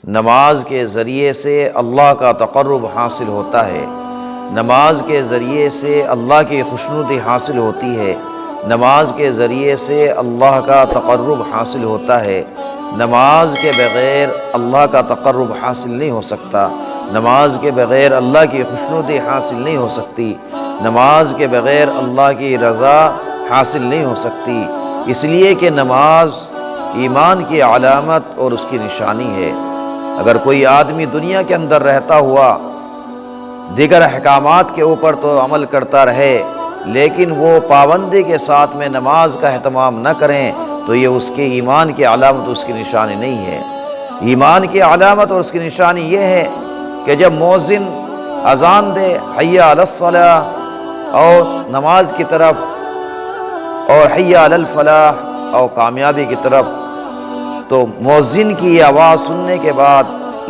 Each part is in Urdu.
نماز کے ذریعے سے اللہ کا تقرب حاصل ہوتا ہے، نماز کے ذریعے سے اللہ کی خوشنودی حاصل ہوتی ہے، نماز کے ذریعے سے اللہ کا تقرب حاصل ہوتا ہے۔ نماز کے بغیر اللہ کا تقرب حاصل نہیں ہو سکتا، نماز کے بغیر اللہ کی خوشنودی حاصل نہیں ہو سکتی، نماز کے بغیر اللہ کی رضا حاصل نہیں ہو سکتی، اس لیے کہ نماز ایمان کی علامت اور اس کی نشانی ہے۔ اگر کوئی آدمی دنیا کے اندر رہتا ہوا دیگر احکامات کے اوپر تو عمل کرتا رہے، لیکن وہ پابندی کے ساتھ میں نماز کا اہتمام نہ کریں تو یہ اس کے ایمان کی علامت، اس کی نشانی نہیں ہے۔ ایمان کی علامت اور اس کی نشانی یہ ہے کہ جب مؤذن اذان دے حی علی الصلاۃ اور نماز کی طرف، اور حی علی الفلاح اور کامیابی کی طرف، تو مؤذن کی یہ آواز سننے کے بعد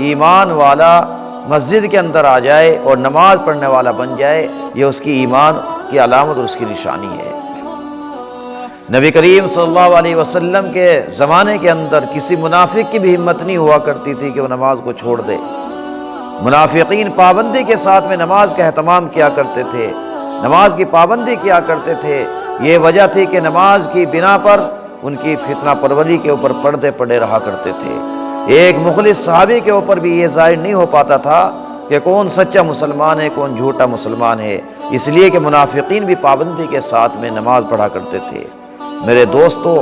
ایمان والا مسجد کے اندر آ جائے اور نماز پڑھنے والا بن جائے، یہ اس کی ایمان کی علامت اور اس کی نشانی ہے۔ نبی کریم صلی اللہ علیہ وسلم کے زمانے کے اندر کسی منافق کی بھی ہمت نہیں ہوا کرتی تھی کہ وہ نماز کو چھوڑ دے۔ منافقین پابندی کے ساتھ میں نماز کا اہتمام کیا کرتے تھے، نماز کی پابندی کیا کرتے تھے۔ یہ وجہ تھی کہ نماز کی بنا پر ان کی فتنہ پروری کے اوپر پردے پڑے رہا کرتے تھے۔ ایک مخلص صحابی کے اوپر بھی یہ ظاہر نہیں ہو پاتا تھا کہ کون سچا مسلمان ہے، کون جھوٹا مسلمان ہے، اس لیے کہ منافقین بھی پابندی کے ساتھ میں نماز پڑھا کرتے تھے۔ میرے دوستو،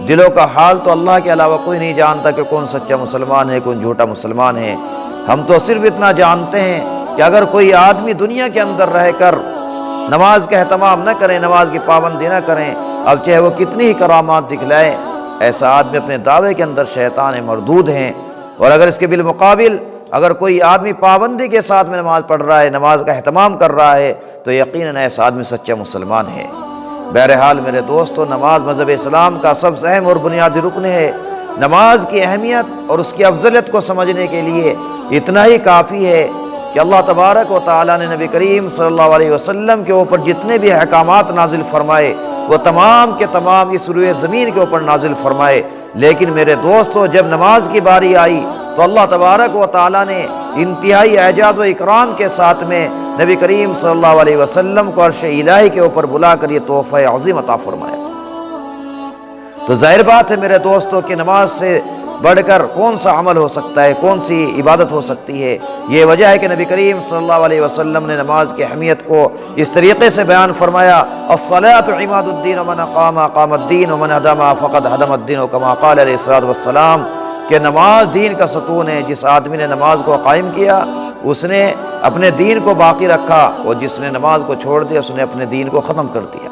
دلوں کا حال تو اللہ کے علاوہ کوئی نہیں جانتا کہ کون سچا مسلمان ہے، کون جھوٹا مسلمان ہے۔ ہم تو صرف اتنا جانتے ہیں کہ اگر کوئی آدمی دنیا کے اندر رہ کر نماز کا اہتمام نہ کریں، نماز کی پابندی نہ کریں، اب چاہے وہ کتنی ہی کرامات دکھلائے، ایسا آدمی اپنے دعوے کے اندر شیطان مردود ہیں۔ اور اگر اس کے بالمقابل اگر کوئی آدمی پابندی کے ساتھ میں نماز پڑھ رہا ہے، نماز کا اہتمام کر رہا ہے، تو یقیناً ایسا آدمی سچا مسلمان ہے۔ بہرحال میرے دوستو، نماز مذہب اسلام کا سب سے اہم اور بنیادی رکن ہے۔ نماز کی اہمیت اور اس کی افضلیت کو سمجھنے کے لیے اتنا ہی کافی ہے کہ اللہ تبارک و تعالیٰ نے نبی کریم صلی اللہ علیہ وسلم کے اوپر جتنے بھی احکامات نازل فرمائے وہ تمام کے تمام اس روئے زمین کے اوپر نازل فرمائے، لیکن میرے دوستو جب نماز کی باری آئی تو اللہ تبارک و تعالیٰ نے انتہائی اعجاز و اکرام کے ساتھ میں نبی کریم صلی اللہ علیہ وسلم کو عرش الہی کے اوپر بلا کر یہ تحفہ عظیم عطا فرمایا۔ تو ظاہر بات ہے میرے دوستو کہ نماز سے بڑھ کر کون سا عمل ہو سکتا ہے، کون سی عبادت ہو سکتی ہے۔ یہ وجہ ہے کہ نبی کریم صلی اللہ علیہ وسلم نے نماز کی اہمیت کو اس طریقے سے بیان فرمایا، الصلاۃ عماد الدین ومن اقام اقام الدین ومن ہدم فقد ہدم الدین، کما قال علیہ الصلوۃ والسلام، کہ نماز دین کا ستون ہے۔ جس آدمی نے نماز کو قائم کیا اس نے اپنے دین کو باقی رکھا، اور جس نے نماز کو چھوڑ دیا اس نے اپنے دین کو ختم کر دیا۔